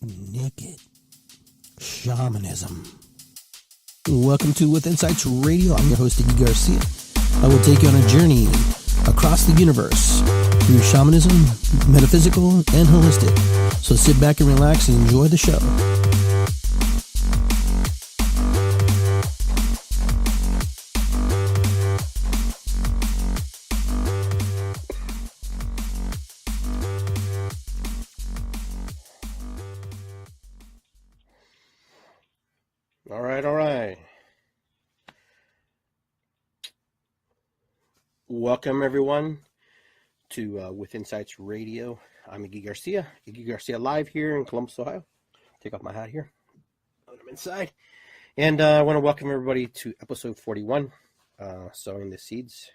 naked shamanism. Welcome to With Insights Radio. I'm your host, Iggy Garcia. I will take you on a journey across the universe through shamanism, metaphysical, and holistic. So sit back and relax and enjoy the show. All right. Welcome, everyone, to With Insights Radio. I'm Iggy Garcia live here in Columbus, Ohio. Take off my hat here. I'm inside. And I want to welcome everybody to episode 41, Sowing the Seeds.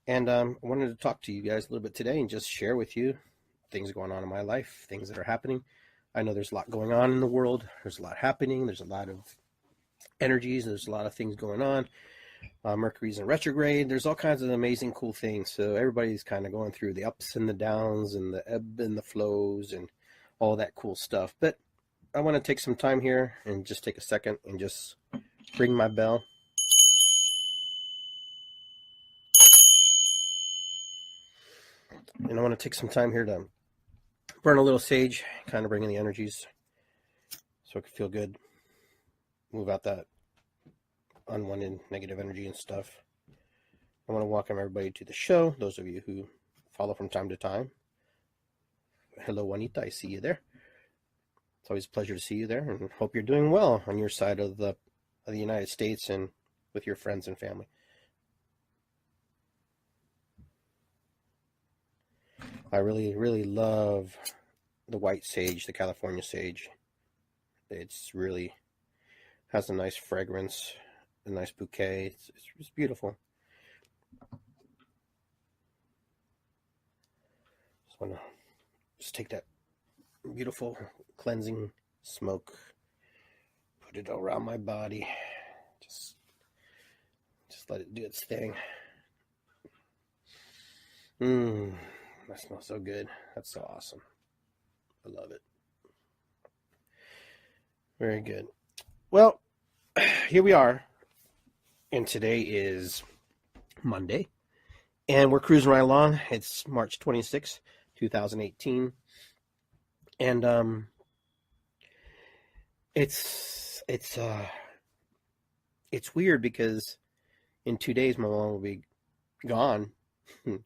And I wanted to talk to you guys a little bit today and just share with you things going on in my life, things that are happening. I know there's a lot going on in the world. There's a lot happening. There's a lot of energies. There's a lot of things going on. Mercury's in retrograde. There's all kinds of amazing, cool things. So everybody's kind of going through the ups and the downs and the ebb and the flows and all that cool stuff. But I want to take some time here and just take a second and just ring my bell. And I want to take some time here to burn a little sage, kind of bring in the energies so it can feel good. Move out that unwanted negative energy and stuff. I want to welcome everybody to the show. Those of you who follow from time to time. Hello, Juanita. I see you there. It's always a pleasure to see you there, and hope you're doing well on your side of the United States and with your friends and family. I really, really love the white sage, the California sage. It's really has a nice fragrance, a nice bouquet. It's beautiful. Just want to take that beautiful cleansing smoke, put it around my body. Just let it do its thing. That smells so good. That's so awesome. I love it. Very good. Well, here we are, and today is Monday, and we're cruising right along. It's March 26th, 2018, and it's weird because in 2 days my mom will be gone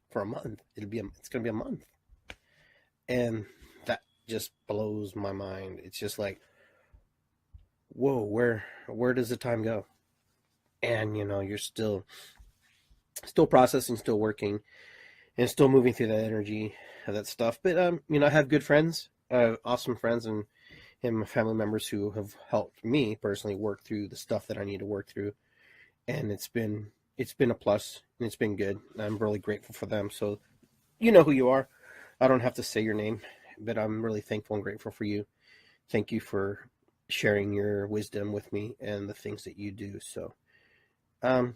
for a month. It's gonna be a month, and that just blows my mind. It's just like, whoa, where does the time go? And you're still processing, still working, and still moving through that energy and that stuff. But I have good friends, awesome friends, and my family members who have helped me personally work through the stuff that I need to work through. And it's been a plus, and it's been good. I'm really grateful for them. So you know who you are. I don't have to say your name, but I'm really thankful and grateful for you. Thank you for sharing your wisdom with me and the things that you do. So I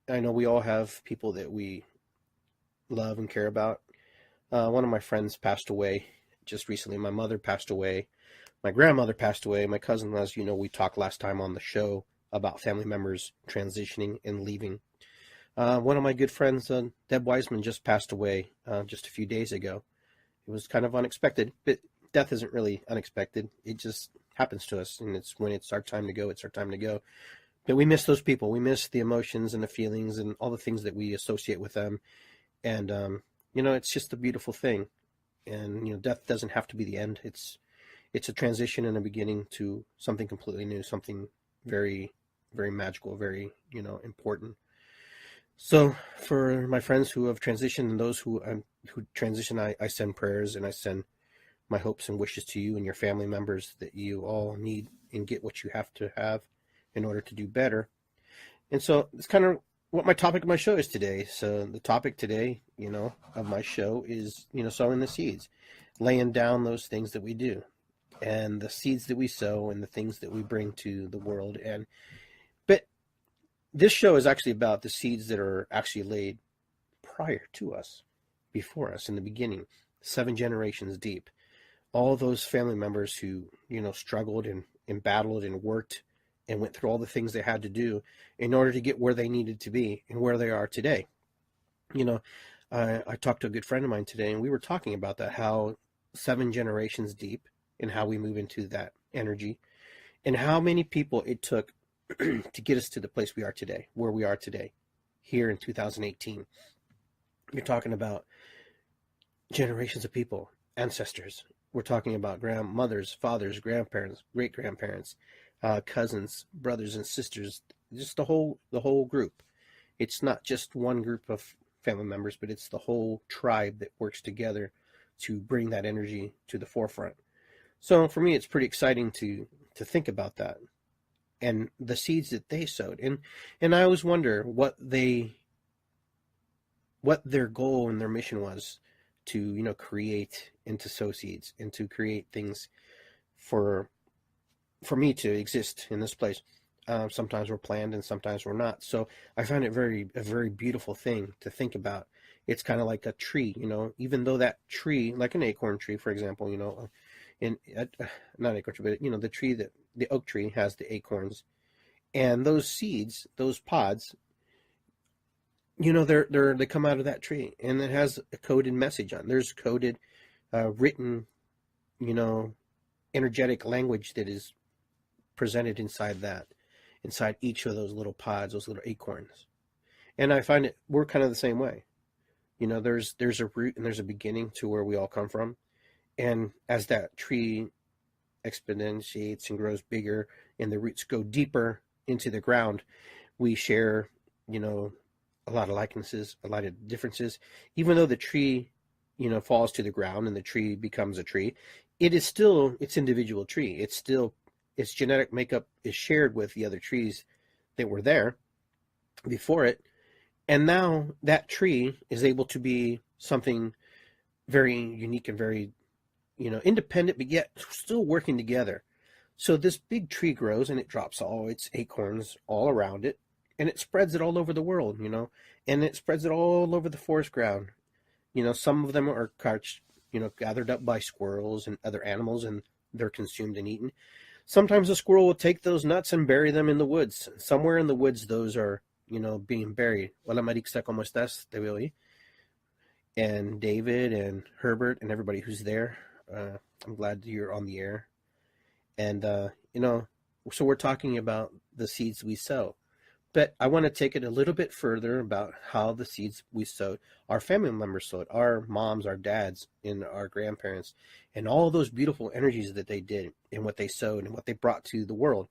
know we all have people that we love and care about. One of my friends passed away just recently. My mother passed away. My grandmother passed away. My cousin, as you know, we talked last time on the show about family members transitioning and leaving. One of my good friends, Deb Wiseman, just passed away just a few days ago. It was kind of unexpected, but death isn't really unexpected. It just happens to us, and it's when it's our time to go, it's our time to go. But we miss those people. We miss the emotions and the feelings and all the things that we associate with them. And, it's just a beautiful thing. And, death doesn't have to be the end. It's a transition and a beginning to something completely new, something very, very magical, very, important. So for my friends who have transitioned and those who transition, I send prayers, and I send my hopes and wishes to you and your family members that you all need and get what you have to have in order to do better. And so it's kind of what my topic of my show is today. So the topic today, of my show is, sowing the seeds, laying down those things that we do, and the seeds that we sow and the things that we bring to the world. But this show is actually about the seeds that are actually laid prior to us, before us, in the beginning, 7 generations deep. all those family members who, struggled and battled and worked and went through all the things they had to do in order to get where they needed to be and where they are today. You know, I talked to a good friend of mine today, and we were talking about that, how 7 generations deep, and how we move into that energy, and how many people it took to get us to the place we are today, where we are today, here in 2018. You're talking about generations of people, ancestors. We're talking about grandmothers, fathers, grandparents, great grandparents, cousins, brothers and sisters, just the whole group. It's not just one group of family members, but it's the whole tribe that works together to bring that energy to the forefront. So for me, it's pretty exciting to think about that and the seeds that they sowed. And I always wonder what their goal and their mission was to, create and to sow seeds and to create things for me to exist in this place. Sometimes we're planned and sometimes we're not. So I find it a very beautiful thing to think about. It's kind of like a tree, even though that tree, like an acorn tree, for example, in not acorn tree, but the tree the oak tree has the acorns, and those seeds, those pods, they come out of that tree, and it has a coded message on. There's coded, written, energetic language that is presented inside each of those little pods, those little acorns. And I find we're kind of the same way. There's a root and there's a beginning to where we all come from. And as that tree exponentiates and grows bigger and the roots go deeper into the ground, we share, a lot of likenesses, a lot of differences. Even though the tree, falls to the ground and the tree becomes a tree, it is still its individual tree. It's still, its genetic makeup is shared with the other trees that were there before it. And now that tree is able to be something very unique and very, independent, but yet still working together. So this big tree grows and it drops all its acorns all around it, and it spreads it all over the world, and it spreads it all over the forest ground. Some of them are gathered up by squirrels and other animals, and they're consumed and eaten. Sometimes a squirrel will take those nuts and bury them in the woods. Somewhere in the woods, those are, being buried. Hola, Marixa, ¿cómo estás? Te veo ahí. And David and Herbert and everybody who's there. I'm glad you're on the air. And, so we're talking about the seeds we sow. But I want to take it a little bit further about how the seeds we sowed, our family members sowed, our moms, our dads, and our grandparents, and all those beautiful energies that they did and what they sowed and what they brought to the world.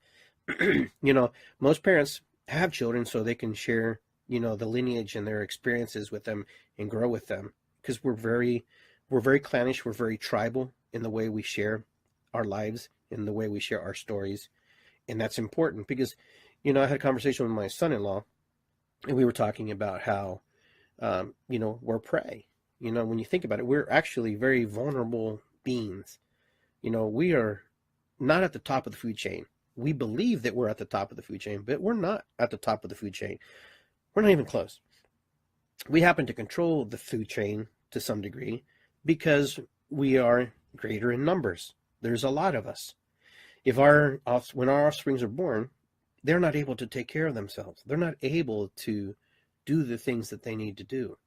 Most parents have children so they can share, the lineage and their experiences with them and grow with them, because we're very clannish, we're very tribal in the way we share our lives, in the way we share our stories. And that's important because, I had a conversation with my son-in-law, and we were talking about how, we're prey. When you think about it, we're actually very vulnerable beings. We are not at the top of the food chain. We believe that we're at the top of the food chain, but we're not at the top of the food chain. We're not even close. We happen to control the food chain to some degree because we are greater in numbers. There's a lot of us. When our offsprings are born, they're not able to take care of themselves. They're not able to do the things that they need to do.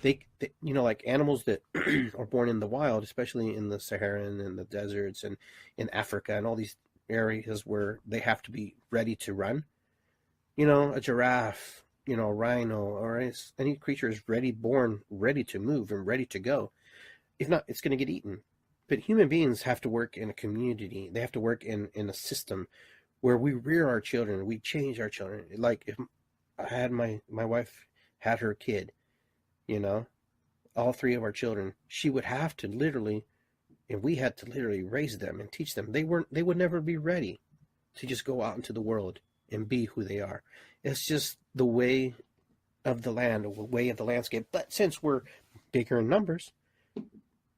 They like animals that are born in the wild, especially in the Saharan and the deserts and in Africa and all these areas where they have to be ready to run. A giraffe, a rhino, or any creature is born ready to move and ready to go. If not, it's going to get eaten. But human beings have to work in a community. They have to work in a system where we rear our children, we change our children. Like if I had my wife had her kid, all 3 of our children, she would have to literally, and we had to literally raise them and teach them. They would never be ready to just go out into the world and be who they are. It's just the way of the land, the way of the landscape. But since we're bigger in numbers,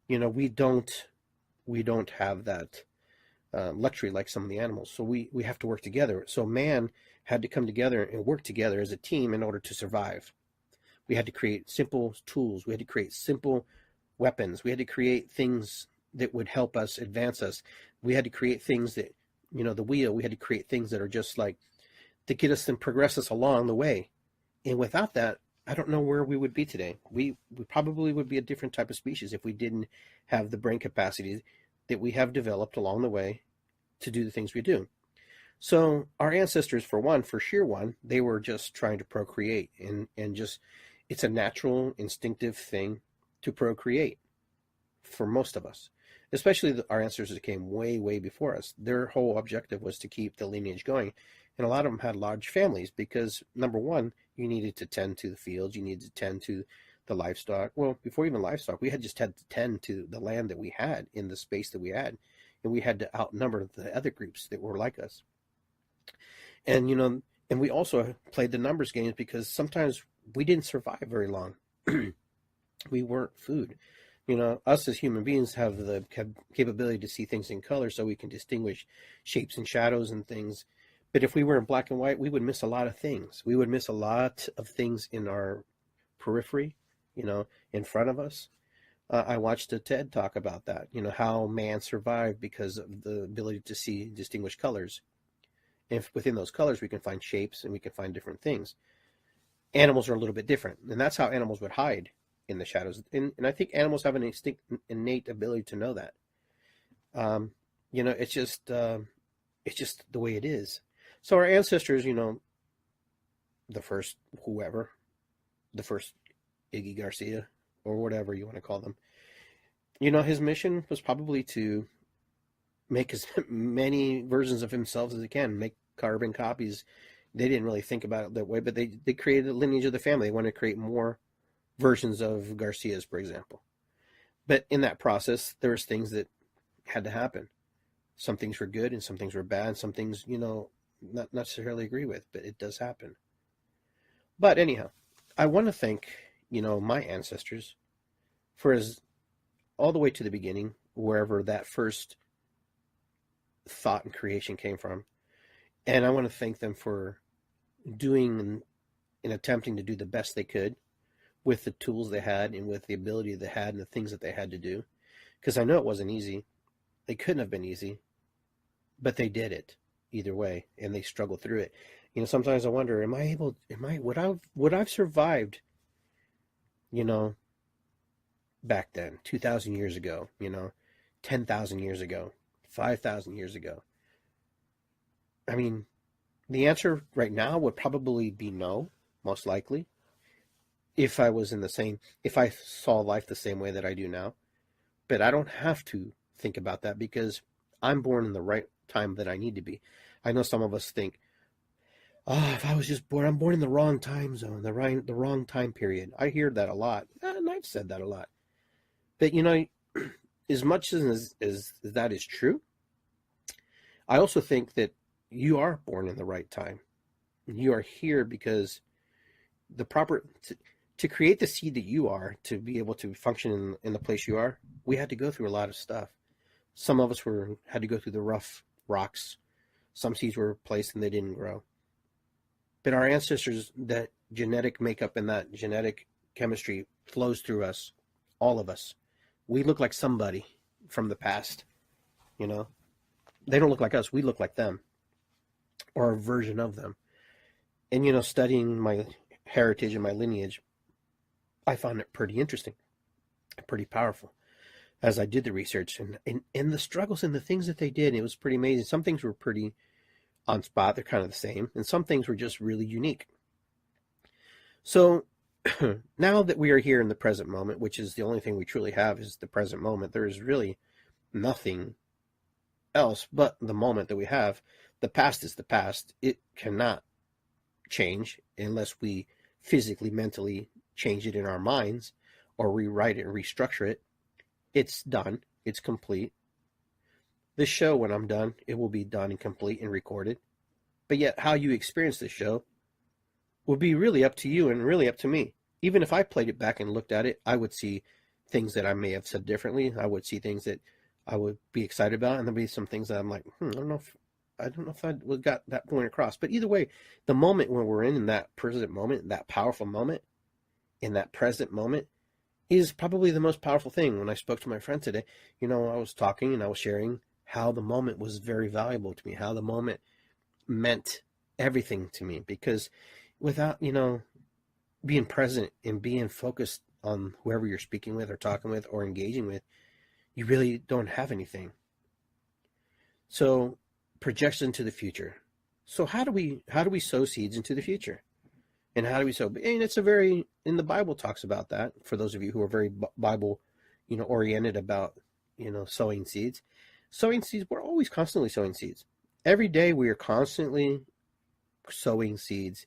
we don't have that luxury like some of the animals. So we have to work together. So man had to come together and work together as a team in order to survive. We had to create simple tools. We had to create simple weapons. We had to create things that would help us advance us. We had to create things that, the wheel, we had to create things that are just like to get us and progress us along the way. And without that, I don't know where we would be today. We probably would be a different type of species if we didn't have the brain capacity that we have developed along the way to do the things we do. So our ancestors, for sheer one, they were just trying to procreate, and just, it's a natural, instinctive thing to procreate for most of us, especially our ancestors that came way, way before us. Their whole objective was to keep the lineage going. And a lot of them had large families because, number one, you needed to tend to the fields, you needed to tend to the livestock. Well, before even livestock, we had to tend to the land that we had in the space that we had. And we had to outnumber the other groups that were like us. And, and we also played the numbers games because sometimes we didn't survive very long. We weren't food. Us as human beings have the capability to see things in color so we can distinguish shapes and shadows and things. But if we were in black and white, we would miss a lot of things. We would miss a lot of things in our periphery, in front of us. I watched a TED talk about that, how man survived because of the ability to distinguish colors. And within those colors, we can find shapes and we can find different things. Animals are a little bit different, and that's how animals would hide in the shadows. And I think animals have an innate ability to know that. It's just the way it is. So our ancestors, the first Iggy Garcia, or whatever you want to call them, his mission was probably to make as many versions of himself as he can, make carbon copies. They didn't really think about it that way, but they created a lineage of the family. They wanted to create more versions of Garcias, for example. But in that process, there was things that had to happen. Some things were good and some things were bad. Some things, not necessarily agree with, but it does happen. But anyhow, I want to thank, my ancestors for all the way to the beginning, wherever that first thought and creation came from. And I want to thank them for doing and attempting to do the best they could with the tools they had and with the ability they had and the things that they had to do. Because I know it wasn't easy. It couldn't have been easy, but they did it either way, and they struggled through it. Sometimes I wonder, would I've survived, back then, 2,000 years ago, 10,000 years ago, 5,000 years ago? I mean, the answer right now would probably be no, most likely, if I saw life the same way that I do now. But I don't have to think about that because I'm born in the right time that I need to be. I know some of us think, if I was just born, I'm born in the wrong time zone, the wrong time period. I hear that a lot, and I've said that a lot. But, as much as that is true, I also think that you are born in the right time. You are here because to create the seed that you are, to be able to function in the place you are, we had to go through a lot of stuff. Some of us had to go through the rough rocks. Some seeds were placed and they didn't grow. But our ancestors, that genetic makeup and that genetic chemistry flows through us, all of us. We look like somebody from the past, They don't look like us. We look like them, or a version of them. And, studying my heritage and my lineage, I found it pretty interesting, pretty powerful as I did the research and the struggles and the things that they did. It was pretty amazing. Some things were pretty on spot. They're kind of the same. And some things were just really unique. So now that we are here in the present moment, which is the only thing we truly have is the present moment, there is really nothing else but the moment that we have. The past is the past. It cannot change unless we physically, mentally change it in our minds or rewrite it and restructure it. It's done. It's complete. This show, when I'm done, it will be done and complete and recorded. But yet how you experience this show will be really up to you and really up to me. Even if I played it back and looked at it, I would see things that I may have said differently. I would see things that I would be excited about, and there'll be some things that I'm like, I don't know if I got that point across. But either way, the moment when we're in that present moment, that powerful moment, in that present moment, is probably the most powerful thing. When I spoke to my friend today, I was talking and I was sharing how the moment was very valuable to me, how the moment meant everything to me, because without, being present and being focused on whoever you're speaking with or talking with or engaging with, you really don't have anything. So projection into the future. So how do we sow seeds into the future? And how do we sow? And it's in the Bible talks about that, for those of you who are very Bible, oriented about, sowing seeds. Sowing seeds, we're always constantly sowing seeds. Every day we are constantly sowing seeds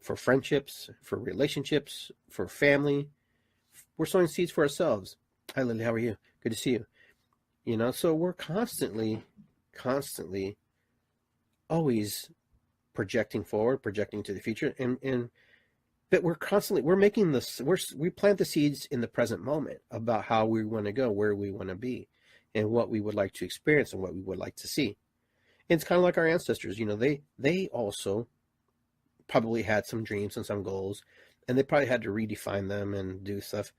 for friendships, for relationships, for family. We're sowing seeds for ourselves. Hi, Lily, how are you? Good to see you. So we're constantly always projecting forward, projecting to the future, but we're making this, we plant the seeds in the present moment about how we want to go, where we want to be, and what we would like to experience and what we would like to see. And it's kind of like our ancestors, they also probably had some dreams and some goals, and they probably had to redefine them and do stuff.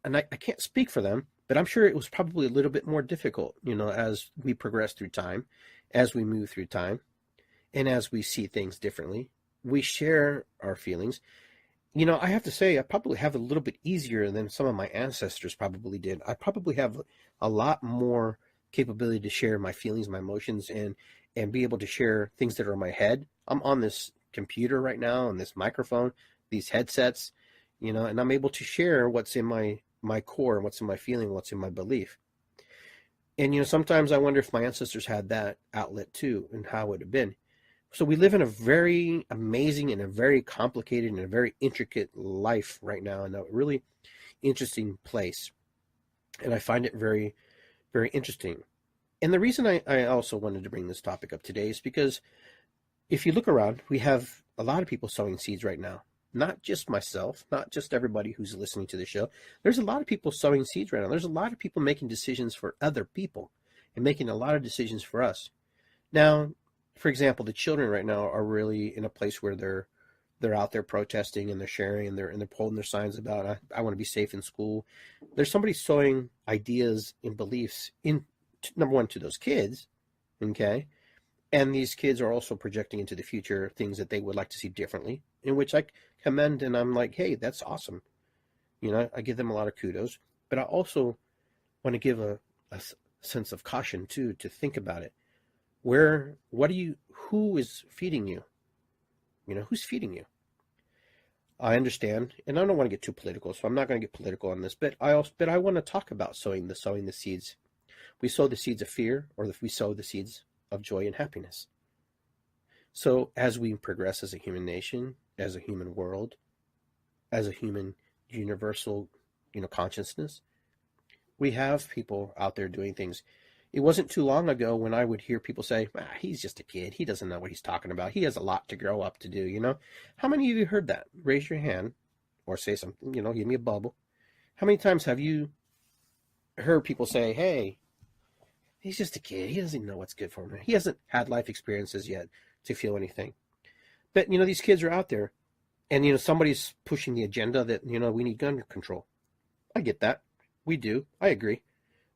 And I can't speak for them, but I'm sure it was probably a little bit more difficult, as we progress through time, as we move through time, and as we see things differently. We share our feelings. I have to say, I probably have a little bit easier than some of my ancestors probably did. I probably have a lot more capability to share my feelings, my emotions, and be able to share things that are in my head. I'm on this computer right now, on this microphone, these headsets, and I'm able to share what's in my core, what's in my feeling, what's in my belief. And, sometimes I wonder if my ancestors had that outlet too, and how it would have been. So we live in a very amazing and a very complicated and a very intricate life right now, in a really interesting place. And I find it very, very interesting. And the reason I also wanted to bring this topic up today is because if you look around, we have a lot of people sowing seeds right now. Not just myself, not just everybody who's listening to the show. There's a lot of people sowing seeds right now. There's a lot of people making decisions for other people and making a lot of decisions for us. Now, for example, the children right now are really in a place where they're out there protesting, and they're sharing, and they're holding their signs about I want to be safe in school. There's somebody sowing ideas and beliefs in, number one, to those kids, okay? And these kids are also projecting into the future things that they would like to see differently, in which I commend, and I'm like, hey, that's awesome. I give them a lot of kudos, but I also want to give a sense of caution too, to think about it. Who is feeding you? Who's feeding you? I understand, and I don't want to get too political, so I'm not going to get political on this, but I want to talk about sowing the seeds. We sow the seeds of fear, or we sow the seeds of joy and happiness. So as we progress as a human nation, as a human world, as a human universal, consciousness, we have people out there doing things. It wasn't too long ago when I would hear people say, he's just a kid. He doesn't know what he's talking about. He has a lot to grow up to do, How many of you heard that? Raise your hand or say something, give me a bubble. How many times have you heard people say, hey, he's just a kid. He doesn't know what's good for him. He hasn't had life experiences yet to feel anything. But, these kids are out there, and, somebody's pushing the agenda that, we need gun control. I get that. We do. I agree.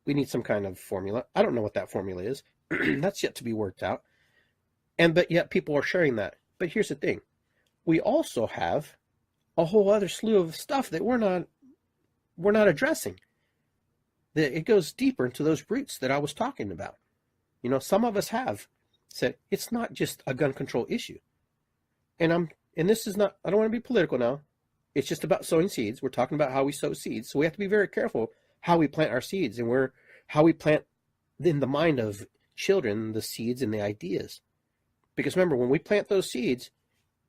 We need some kind of formula. I don't know what that formula is. That's yet to be worked out. But yet people are sharing that. But here's the thing. We also have a whole other slew of stuff that we're not addressing. It goes deeper into those roots that I was talking about. Some of us have said it's not just a gun control issue. And this is not, I don't want to be political now. It's just about sowing seeds. We're talking about how we sow seeds. So we have to be very careful how we plant our seeds, and how we plant in the mind of children the seeds and the ideas. Because remember, when we plant those seeds,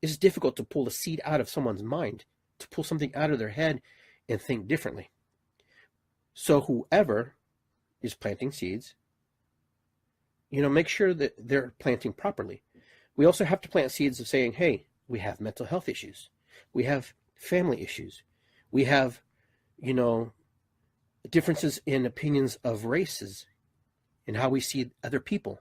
it's difficult to pull a seed out of someone's mind, to pull something out of their head and think differently. So whoever is planting seeds, make sure that they're planting properly. We also have to plant seeds of saying, hey, we have mental health issues. We have family issues. We have, differences in opinions of races and how we see other people.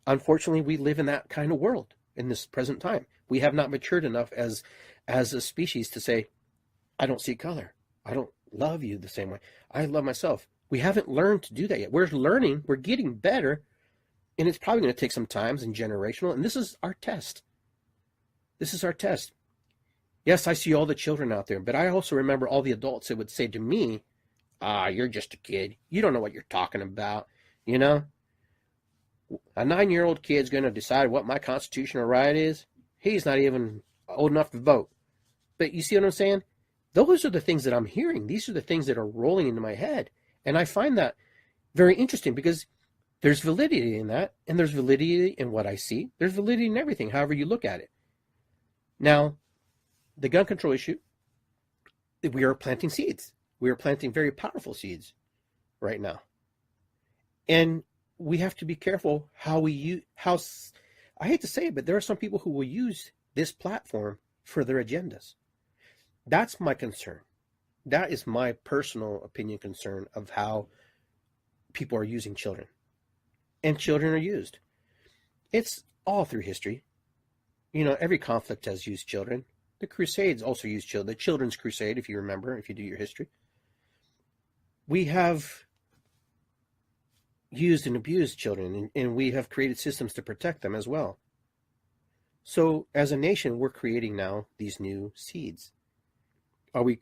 Unfortunately, we live in that kind of world in this present time. We have not matured enough as a species to say, I don't see color. I don't love you the same way I love myself. We haven't learned to do that yet. We're learning, we're getting better, and it's probably going to take some time and generational. And this is our test. This is our test. Yes, I see all the children out there, but I also remember all the adults that would say to me, you're just a kid. You don't know what you're talking about. You know, a 9-year-old kid's going to decide what my constitutional right is. He's not even old enough to vote. But you see what I'm saying? Those are the things that I'm hearing. These are the things that are rolling into my head. And I find that very interesting because there's validity in that, and there's validity in what I see. There's validity in everything, however you look at it. Now, the gun control issue, we are planting seeds. We are planting very powerful seeds right now. And we have to be careful how we use, I hate to say it, but there are some people who will use this platform for their agendas. That's my concern. That is my personal opinion concern of how people are using children. And children are used. It's all through history. You know, every conflict has used children. The Crusades also used children. The Children's Crusade, if you remember, if you do your history. We have used and abused children, and we have created systems to protect them as well. So as a nation, we're creating now these new seeds. We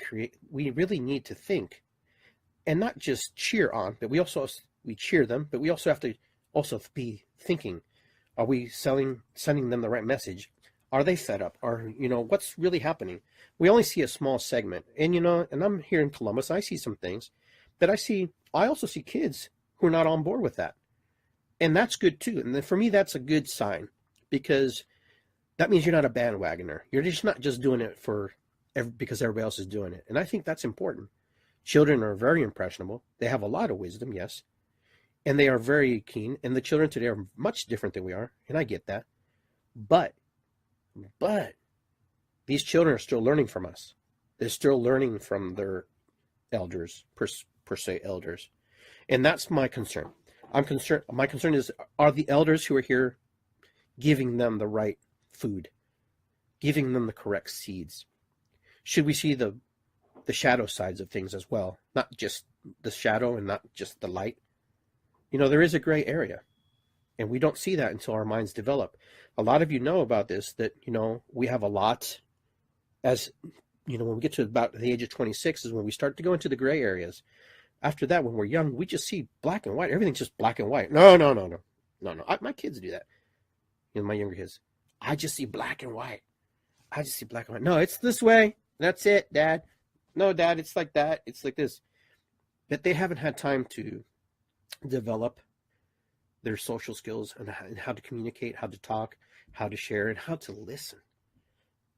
really need to think and not just cheer on, but we cheer them, but we also have to also be thinking. Are we sending them the right message? Are they fed up? What's really happening? We only see a small segment. And, and I'm here in Columbus. I see some things that I also see kids who are not on board with that. And that's good too. And for me, that's a good sign because that means you're not a bandwagoner. You're just not just doing it because everybody else is doing it. And I think that's important. Children are very impressionable. They have a lot of wisdom, yes. And they are very keen. And the children today are much different than we are. And I get that. But these children are still learning from us. They're still learning from their elders, per se elders. And that's my concern. My concern is, are the elders who are here giving them the right food, giving them the correct seeds? Should we see the shadow sides of things as well? Not just the shadow and not just the light. There is a gray area. And we don't see that until our minds develop. A lot of you know about this, that, we have a lot as, when we get to about the age of 26 is when we start to go into the gray areas. After that, when we're young, we just see black and white. Everything's just black and white. No. My kids do that. My younger kids. I just see black and white. No, it's this way. That's it, Dad. No, Dad, it's like that. It's like this. But they haven't had time to develop their social skills and how to communicate, how to talk, how to share, and how to listen.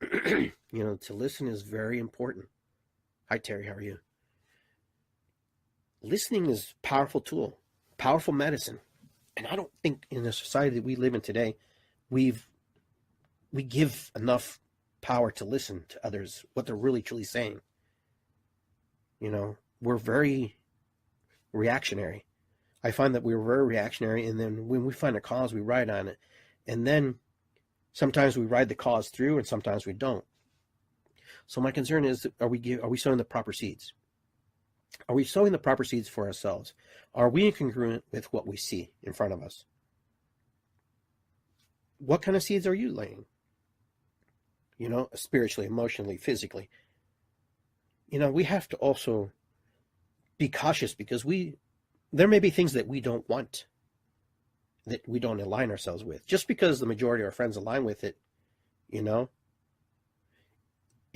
To listen is very important. Hi, Terry, how are you? Listening is a powerful tool, powerful medicine. And I don't think in the society that we live in today, we give enough power to listen to others, what they're really truly saying. We're very reactionary. I find that we're very reactionary, and then when we find a cause, we ride on it. And then sometimes we ride the cause through, and sometimes we don't. So my concern is, are we sowing the proper seeds? Are we sowing the proper seeds for ourselves? Are we incongruent with what we see in front of us? What kind of seeds are you laying? Spiritually, emotionally, physically. We have to also be cautious because there may be things that we don't want, that we don't align ourselves with. Just because the majority of our friends align with it, it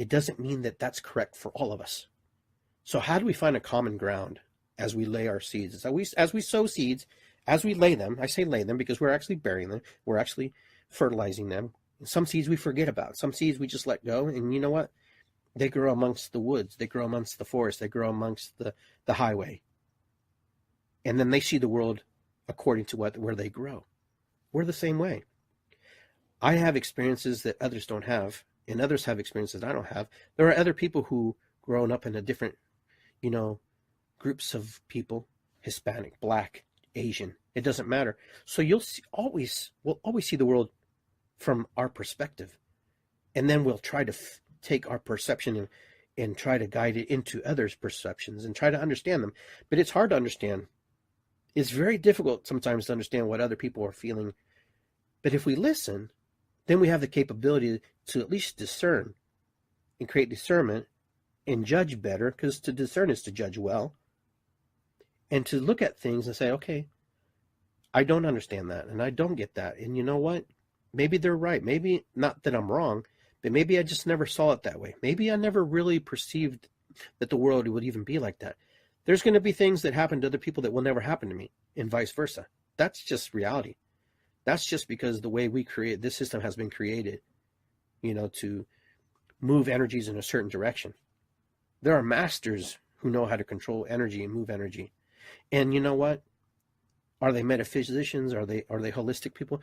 doesn't mean that that's correct for all of us. So how do we find a common ground as we lay our seeds? As we sow seeds, as we lay them, I say lay them because we're actually burying them. We're actually fertilizing them. Some seeds we forget about. Some seeds we just let go. And you know what? They grow amongst the woods. They grow amongst the forest. They grow amongst the highway. And then they see the world according to where they grow. We're the same way. I have experiences that others don't have, and others have experiences I don't have. There are other people who grown up in a different, groups of people, Hispanic, Black, Asian. It doesn't matter. So we'll always see the world from our perspective. And then we'll try to take our perception and try to guide it into others' perceptions and try to understand them. But it's hard to understand. It's very difficult sometimes to understand what other people are feeling. But if we listen, then we have the capability to at least discern and create discernment and judge better, because to discern is to judge well, and to look at things and say, okay, I don't understand that and I don't get that. And you know what? Maybe they're right. Maybe not that I'm wrong, but maybe I just never saw it that way. Maybe I never really perceived that the world would even be like that. There's going to be things that happen to other people that will never happen to me, and vice versa. That's just reality. That's just because the way we create this system has been created, to move energies in a certain direction. There are masters who know how to control energy and move energy. And you know what? Are they metaphysicians? Are they holistic people?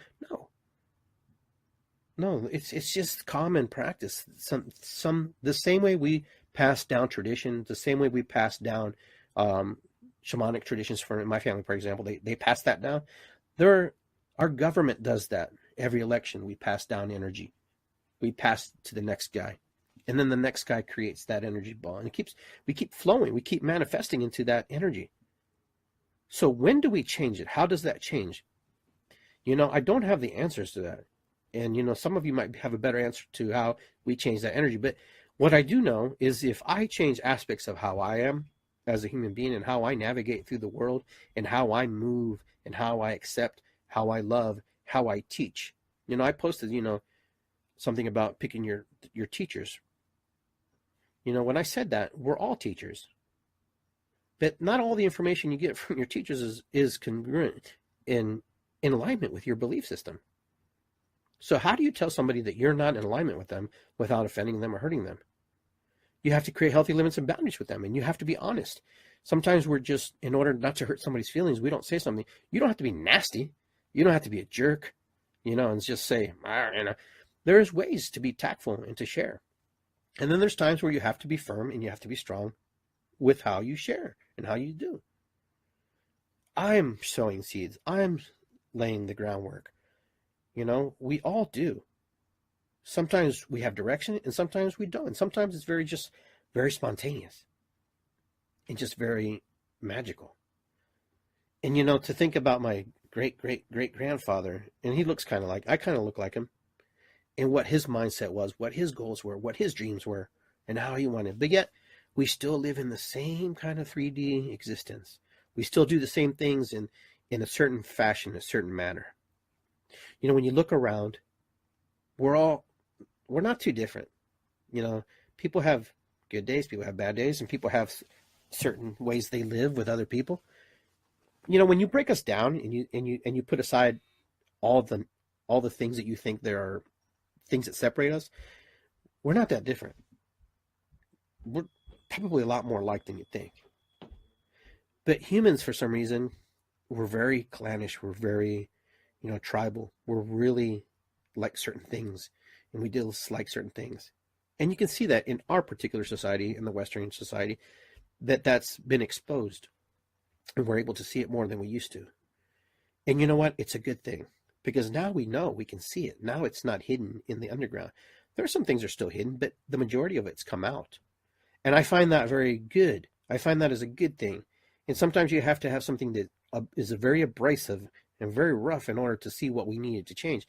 No, it's just common practice. The same way we pass down tradition, the same way we pass down shamanic traditions. For my family, for example, they pass that down. Our government does that. Every election, we pass down energy. We pass to the next guy, and then the next guy creates that energy ball, and we keep flowing. We keep manifesting into that energy. So when do we change it? How does that change? I don't have the answers to that. And, some of you might have a better answer to how we change that energy. But what I do know is if I change aspects of how I am as a human being and how I navigate through the world and how I move and how I accept, how I love, how I teach. I posted, something about picking your teachers. When I said that, we're all teachers. But not all the information you get from your teachers is congruent in alignment with your belief system. So how do you tell somebody that you're not in alignment with them without offending them or hurting them? You have to create healthy limits and boundaries with them, and you have to be honest. Sometimes we're just, in order not to hurt somebody's feelings, we don't say something. You don't have to be nasty. You don't have to be a jerk, and just say, There's ways to be tactful and to share. And then there's times where you have to be firm and you have to be strong with how you share and how you do. I'm sowing seeds. I'm laying the groundwork. We all do. Sometimes we have direction and sometimes we don't. And sometimes it's very spontaneous and just very magical. And, to think about my great-great-great-grandfather, and he looks I kind of look like him, and what his mindset was, what his goals were, what his dreams were, and how he wanted. But yet, we still live in the same kind of 3D existence. We still do the same things in a certain fashion, a certain manner. When you look around, we're not too different. People have good days, people have bad days, and people have certain ways they live with other people. When you break us down and you put aside all the things that you think there are things that separate us, we're not that different. We're probably a lot more alike than you think. But humans, for some reason, we're very clannish. We're very, tribal. We're really like certain things, and we dislike certain things. And you can see that in our particular society, in the Western society, that's been exposed. And we're able to see it more than we used to. And you know what? It's a good thing. Because now we know, we can see it. Now it's not hidden in the underground. There are some things that are still hidden, but the majority of it's come out. And I find that very good. I find that as a good thing. And sometimes you have to have something that is very abrasive and very rough in order to see what we needed to change.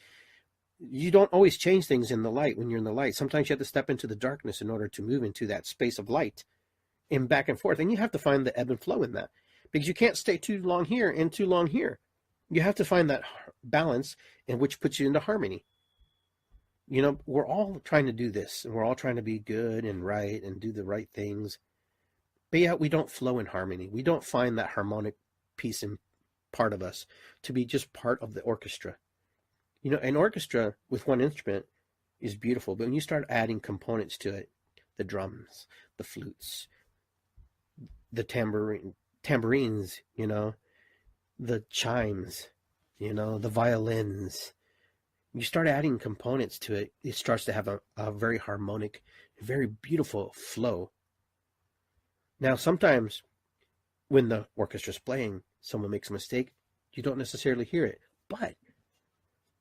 You don't always change things in the light when you're in the light. Sometimes you have to step into the darkness in order to move into that space of light and back and forth. And you have to find the ebb and flow in that. Because you can't stay too long here and too long here. You have to find that balance, in which puts you into harmony. We're all trying to do this, and we're all trying to be good and right and do the right things. But yet we don't flow in harmony. We don't find that harmonic piece in part of us to be just part of the orchestra. An orchestra with one instrument is beautiful, but when you start adding components to it, the drums, the flutes, the tambourines, the chimes, the violins, you start adding components to it, it starts to have a very harmonic, very beautiful flow. Now, sometimes when the orchestra's playing, someone makes a mistake, you don't necessarily hear it. But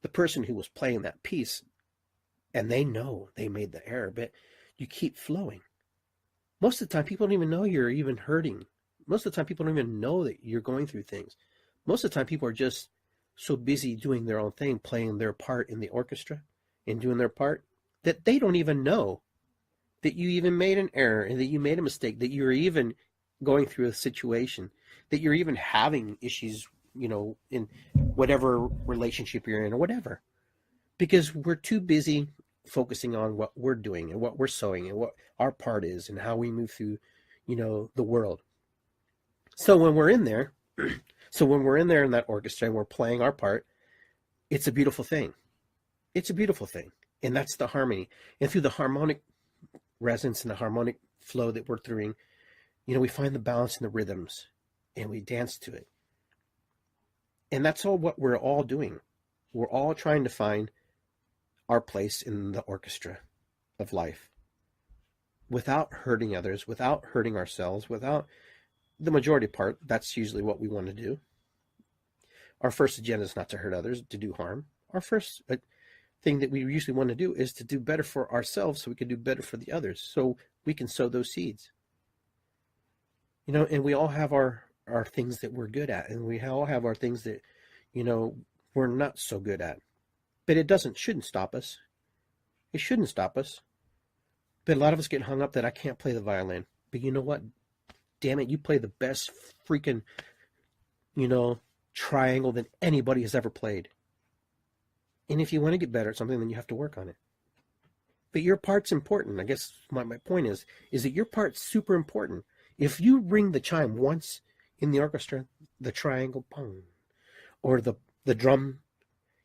the person who was playing that piece, and they know they made the error, but you keep flowing. Most of the time, people don't even know you're even hurting. Most of the time, people don't even know that you're going through things. Most of the time, people are just so busy doing their own thing, playing their part in the orchestra and doing their part, that they don't even know that you even made an error and that you made a mistake, that you're even going through a situation, that you're even having issues, in whatever relationship you're in or whatever. Because we're too busy focusing on what we're doing and what we're sowing and what our part is and how we move through, the world. So when we're in there, in that orchestra and we're playing our part, it's a beautiful thing. It's a beautiful thing. And that's the harmony. And through the harmonic resonance and the harmonic flow that we're through, we find the balance in the rhythms and we dance to it. And that's all what we're all doing. We're all trying to find our place in the orchestra of life without hurting others, without hurting ourselves, without the majority part. That's usually what we want to do. Our first agenda is not to hurt others, to do harm. Our first thing that we usually want to do is to do better for ourselves so we can do better for the others, so we can sow those seeds. And we all have our things that we're good at, and we all have our things that, we're not so good at. But it shouldn't stop us. It shouldn't stop us. But a lot of us get hung up that I can't play the violin. But you know what? Damn it, you play the best freaking, triangle that anybody has ever played. And if you want to get better at something, then you have to work on it. But your part's important. I guess my point is that your part's super important. If you ring the chime once in the orchestra, the triangle, pong, or the drum,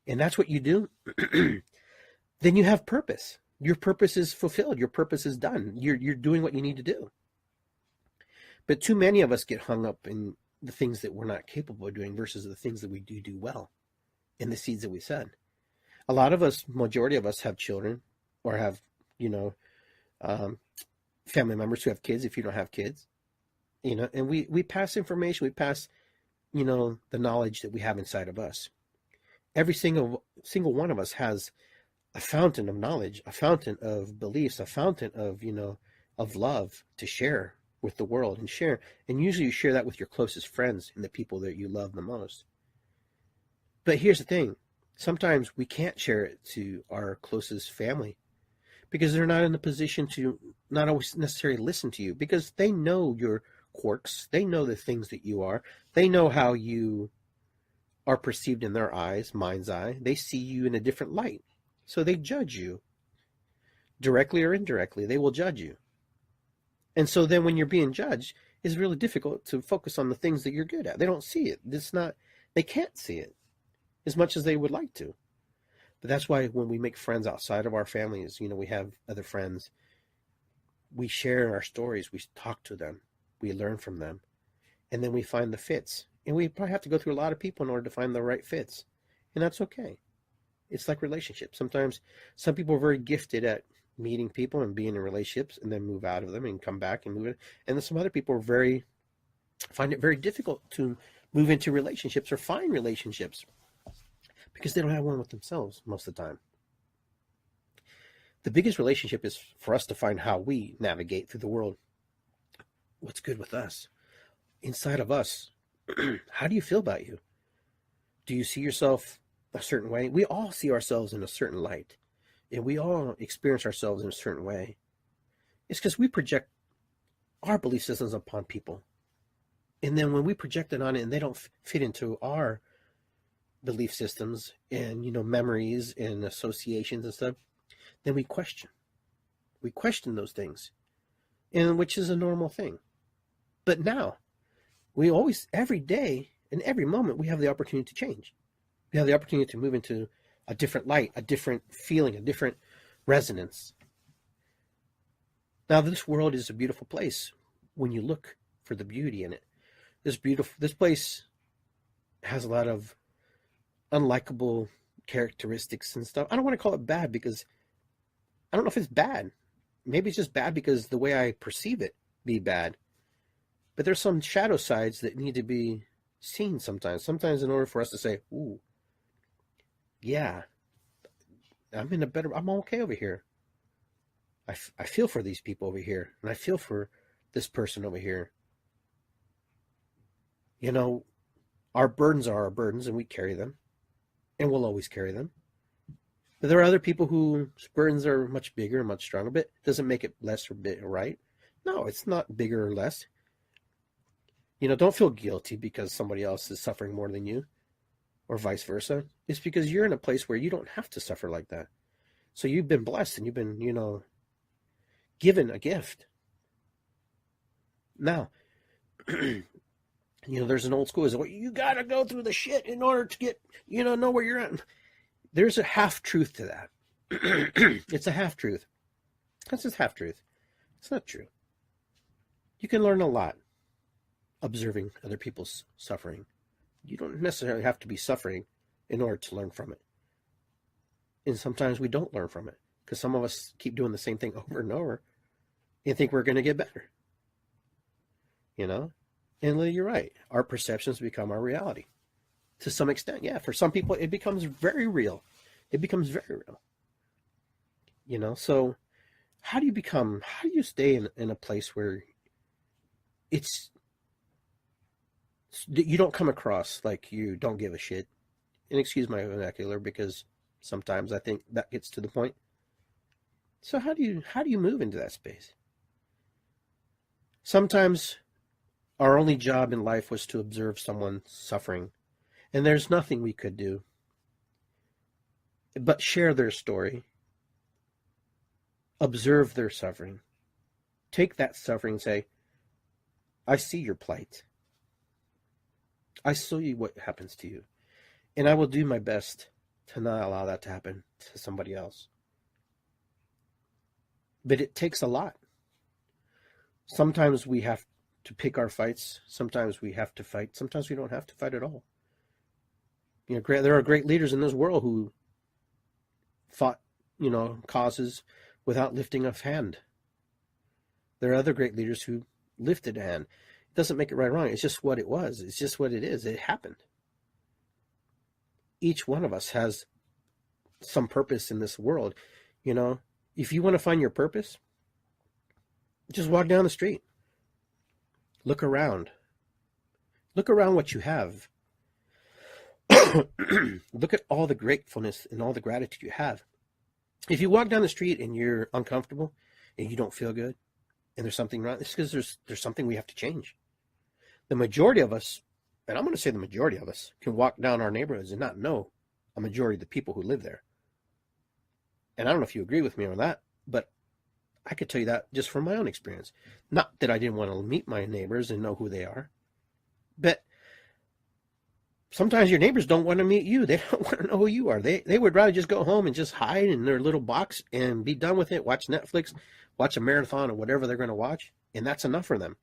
and that's what you do, then you have purpose. Your purpose is fulfilled. Your purpose is done. You're doing what you need to do. But too many of us get hung up in the things that we're not capable of doing versus the things that we do well, and the seeds that we sow. A lot of us, majority of us, have children or have, family members who have kids. If you don't have kids, and we pass information. We pass, the knowledge that we have inside of us. Every single one of us has a fountain of knowledge, a fountain of beliefs, a fountain of, of love to share with the world and share. And usually you share that with your closest friends and the people that you love the most. But here's the thing. Sometimes we can't share it to our closest family because they're not in the position to not always necessarily listen to you, because they know your quirks. They know the things that you are. They know how you are perceived in their eyes, mind's eye. They see you in a different light. So they judge you. Directly or indirectly, they will judge you. And so then when you're being judged, it's really difficult to focus on the things that you're good at. They don't see it. They can't see it as much as they would like to. But that's why when we make friends outside of our families, we have other friends, we share our stories, we talk to them, we learn from them, and then we find the fits. And we probably have to go through a lot of people in order to find the right fits. And that's okay. It's like relationships. Sometimes some people are very gifted at meeting people and being in relationships and then move out of them and come back and move it. And then some other people find it very difficult to move into relationships or find relationships because they don't have one with themselves most of the time. The biggest relationship is for us to find how we navigate through the world. What's good with us? Inside of us. How do you feel about you? Do you see yourself a certain way? We all see ourselves in a certain light. And we all experience ourselves in a certain way. It's because we project our belief systems upon people. And then when we project it on it and they don't fit into our belief systems and, memories and associations and stuff, then we question. We question those things, and which is a normal thing. But now, we always, every day and every moment, we have the opportunity to change. We have the opportunity to move into a different light, a different feeling, a different resonance. Now, this world is a beautiful place when you look for the beauty in it. This place has a lot of unlikable characteristics and stuff. I don't want to call it bad because I don't know if it's bad. Maybe it's just bad because the way I perceive it be bad. But there's some shadow sides that need to be seen sometimes. Sometimes in order for us to say, ooh, yeah, I'm okay over here. I feel for these people over here. And I feel for this person over here. You know, our burdens are our burdens and we carry them and we'll always carry them. But there are other people whose burdens are much bigger and much stronger, but it doesn't make it less or bit right. No, it's not bigger or less. You know, don't feel guilty because somebody else is suffering more than you or vice versa. It's because you're in a place where you don't have to suffer like that. So you've been blessed and you've been, given a gift. Now, there's an old school is, well, you got to go through the shit in order to get, know where you're at. There's a half truth to that. It's a half truth. That's just half truth. It's not true. You can learn a lot observing other people's suffering. You don't necessarily have to be suffering in order to learn from it. And sometimes we don't learn from it because some of us keep doing the same thing over and over and think we're going to get better. And you're right. Our perceptions become our reality. To some extent, yeah. For some people, it becomes very real. It becomes very real. So how do you stay in a place where you don't come across like you don't give a shit? And excuse my vernacular because sometimes I think that gets to the point. So how do you move into that space? Sometimes our only job in life was to observe someone suffering. And there's nothing we could do but share their story, observe their suffering, take that suffering and say, I see your plight. I see what happens to you. And I will do my best to not allow that to happen to somebody else. But it takes a lot. Sometimes we have to pick our fights. Sometimes we have to fight. Sometimes we don't have to fight at all. There are great leaders in this world who fought, causes without lifting a hand. There are other great leaders who lifted a hand. It doesn't make it right or wrong. It's just what it was. It's just what it is. It happened. Each one of us has some purpose in this world. If you want to find your purpose, just walk down the street. Look around. Look around what you have. Look at all the gratefulness and all the gratitude you have. If you walk down the street and you're uncomfortable and you don't feel good and there's something wrong, it's because there's something we have to change. The majority of us, and I'm going to say the majority of us, can walk down our neighborhoods and not know a majority of the people who live there. And I don't know if you agree with me on that, but I could tell you that just from my own experience. Not that I didn't want to meet my neighbors and know who they are, but sometimes your neighbors don't want to meet you. They don't want to know who you are. They would rather just go home and just hide in their little box and be done with it, watch Netflix, watch a marathon or whatever they're going to watch, and that's enough for them.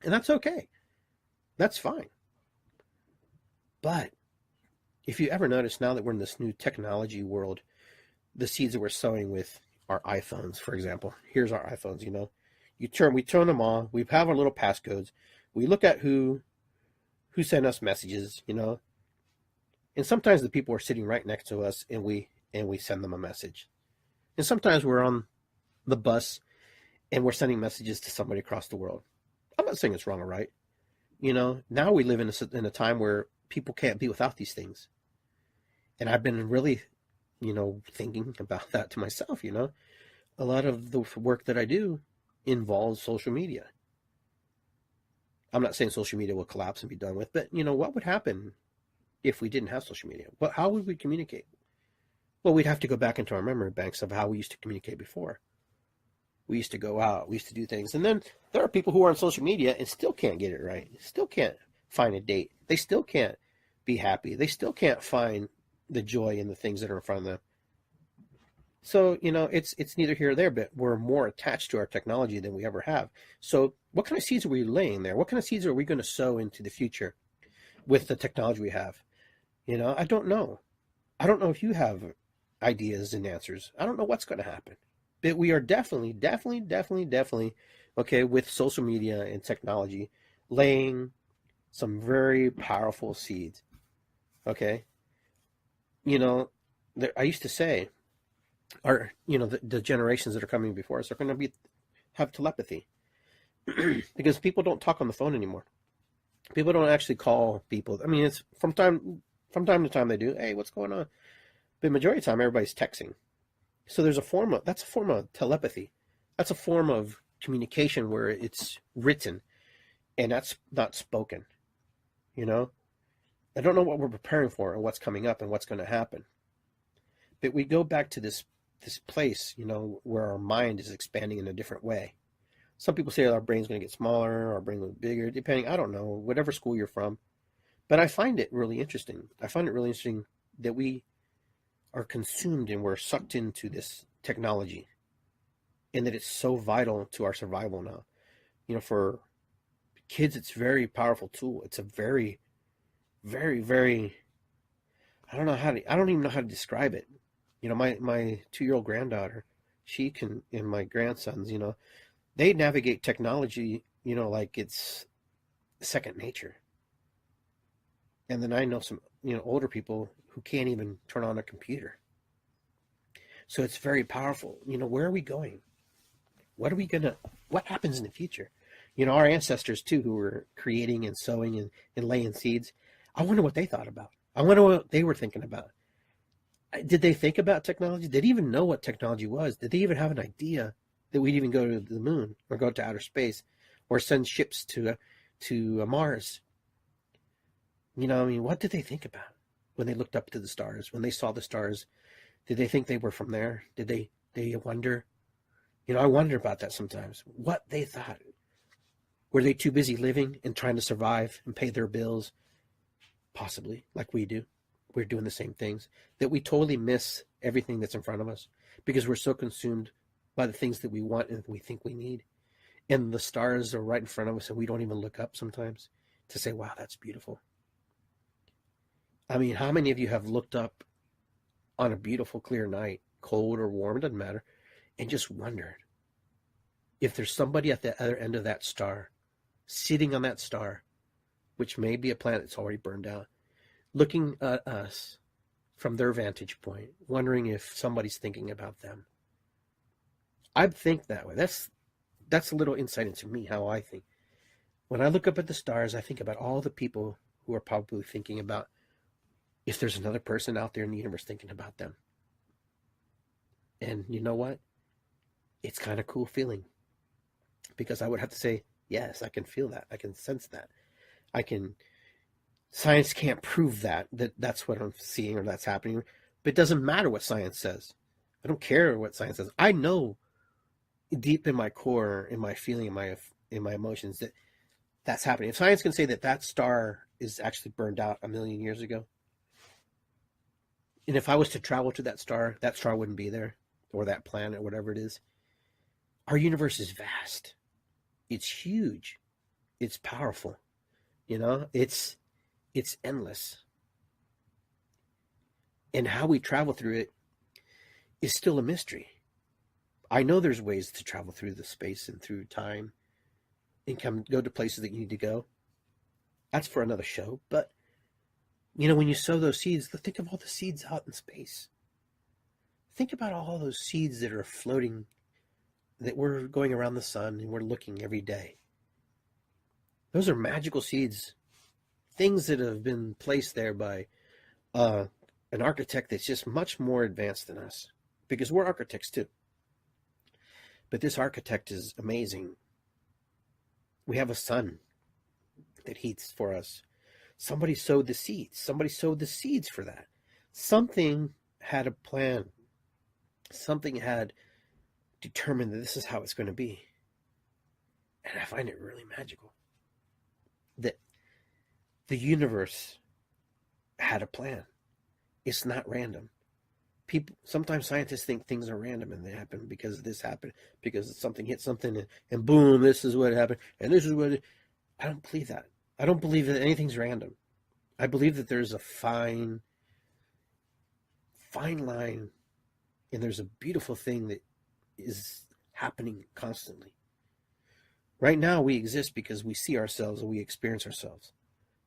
And that's okay. That's fine. But if you ever notice now that we're in this new technology world, the seeds that we're sowing with our iPhones, for example. Here's our iPhones, we turn them on, we have our little passcodes, we look at who sent us messages, and sometimes the people are sitting right next to us and we send them a message. And sometimes we're on the bus and we're sending messages to somebody across the world. I'm not saying it's wrong or right. Now we live in a time where people can't be without these things. And I've been really, thinking about that to myself, A lot of the work that I do involves social media. I'm not saying social media will collapse and be done with, but, what would happen if we didn't have social media? How would we communicate? Well, we'd have to go back into our memory banks of how we used to communicate before. We used to go out, we used to do things. And then there are people who are on social media and still can't get it right. Still can't find a date. They still can't be happy. They still can't find the joy in the things that are in front of them. So, it's neither here or there, but we're more attached to our technology than we ever have. So what kind of seeds are we laying there? What kind of seeds are we going to sow into the future with the technology we have? I don't know. I don't know if you have ideas and answers. I don't know what's going to happen. But we are definitely, okay, with social media and technology, laying some very powerful seeds. Okay? I used to say, the generations that are coming before us are going to have telepathy. because people don't talk on the phone anymore. People don't actually call people. I mean, it's from time to time they do. Hey, what's going on? But majority of the time, everybody's texting. So that's a form of telepathy. That's a form of communication where it's written and that's not spoken. You know, I don't know what we're preparing for and what's coming up and what's going to happen. But we go back to this place, where our mind is expanding in a different way. Some people say our brain's going to get smaller, our brain will get bigger, depending, I don't know, whatever school you're from. But I find it really interesting. I find it really interesting that we are consumed and we're sucked into this technology and that it's so vital to our survival now. For kids, it's a very powerful tool. It's a very, very, very, I don't even know how to describe it. My 2-year-old granddaughter, she can, and my grandsons, they navigate technology, like it's second nature. And then I know some, older people who can't even turn on a computer. So it's very powerful. Where are we going? What happens in the future? Our ancestors too, who were creating and sowing and laying seeds. I wonder what they thought about. I wonder what they were thinking about. Did they think about technology? Did they even know what technology was? Did they even have an idea that we'd even go to the moon or go to outer space or send ships to Mars? What did they think about when they looked up to the stars, when they saw the stars? Did they think they were from there? Did they wonder? I wonder about that sometimes. What they thought. Were they too busy living and trying to survive and pay their bills? Possibly, like we do. We're doing the same things, that we totally miss everything that's in front of us because we're so consumed by the things that we want and we think we need. And the stars are right in front of us and we don't even look up sometimes to say, wow, that's beautiful. I mean, how many of you have looked up on a beautiful, clear night, cold or warm, it doesn't matter, and just wondered if there's somebody at the other end of that star, sitting on that star, which may be a planet that's already burned out, looking at us from their vantage point, wondering if somebody's thinking about them. I think that way. That's a little insight into me, how I think. When I look up at the stars, I think about all the people who are probably thinking about if there's another person out there in the universe thinking about them. And you know what? It's kind of cool feeling. Because I would have to say, yes, I can feel that. I can sense that. Science can't prove that's what I'm seeing or that's happening. But it doesn't matter what science says. I don't care what science says. I know deep in my core, in my feeling, in my emotions, that's happening. If science can say that star is actually burned out 1 million years ago, and if I was to travel to that star wouldn't be there, or that planet, or whatever it is. Our universe is vast. It's huge. It's powerful. It's endless. And how we travel through it is still a mystery. I know there's ways to travel through the space and through time and go to places that you need to go. That's for another show. But, when you sow those seeds, think of all the seeds out in space. Think about all those seeds that are floating, that we're going around the sun and we're looking every day. Those are magical seeds. Things that have been placed there by an architect that's just much more advanced than us, because we're architects too. But this architect is amazing. We have a sun that heats for us. Somebody sowed the seeds. Somebody sowed the seeds for that. Something had a plan. Something had determined that this is how it's going to be. And I find it really magical that the universe had a plan. It's not random. Sometimes scientists think things are random and they happen because this happened, because something hit something and boom, this is what happened, and this is what I don't believe that. I don't believe that anything's random. I believe that there's a fine line, and there's a beautiful thing that is happening constantly. Right now we exist because we see ourselves and we experience ourselves.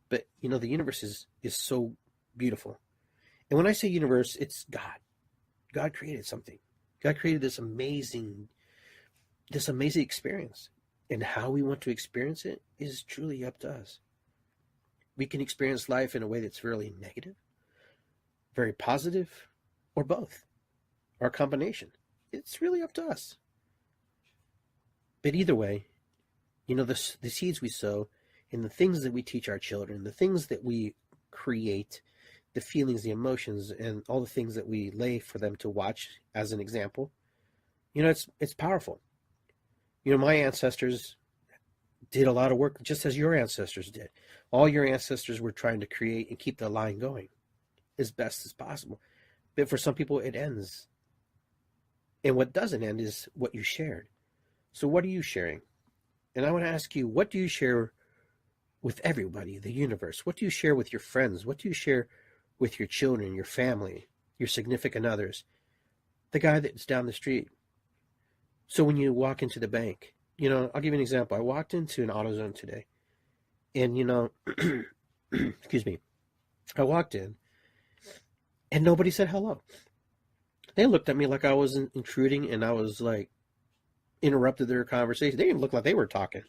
But, the universe is so beautiful. And when I say universe, it's God. God created something. God created this amazing experience. And how we want to experience it is truly up to us. We can experience life in a way that's really negative, very positive, or both, or a combination. It's really up to us. But either way, the seeds we sow and the things that we teach our children, the things that we create, the feelings, the emotions, and all the things that we lay for them to watch as an example, it's powerful. My ancestors did a lot of work just as your ancestors did. All your ancestors were trying to create and keep the line going as best as possible. But for some people, it ends. And what doesn't end is what you shared. So what are you sharing? And I want to ask you, what do you share with everybody, the universe? What do you share with your friends? What do you share with your children, your family, your significant others, the guy that's down the street? So when you walk into the bank, I'll give you an example. I walked into an AutoZone today, and excuse me, I walked in, and nobody said hello. They looked at me like I was intruding, and I was like, interrupted their conversation. They didn't look like they were talking.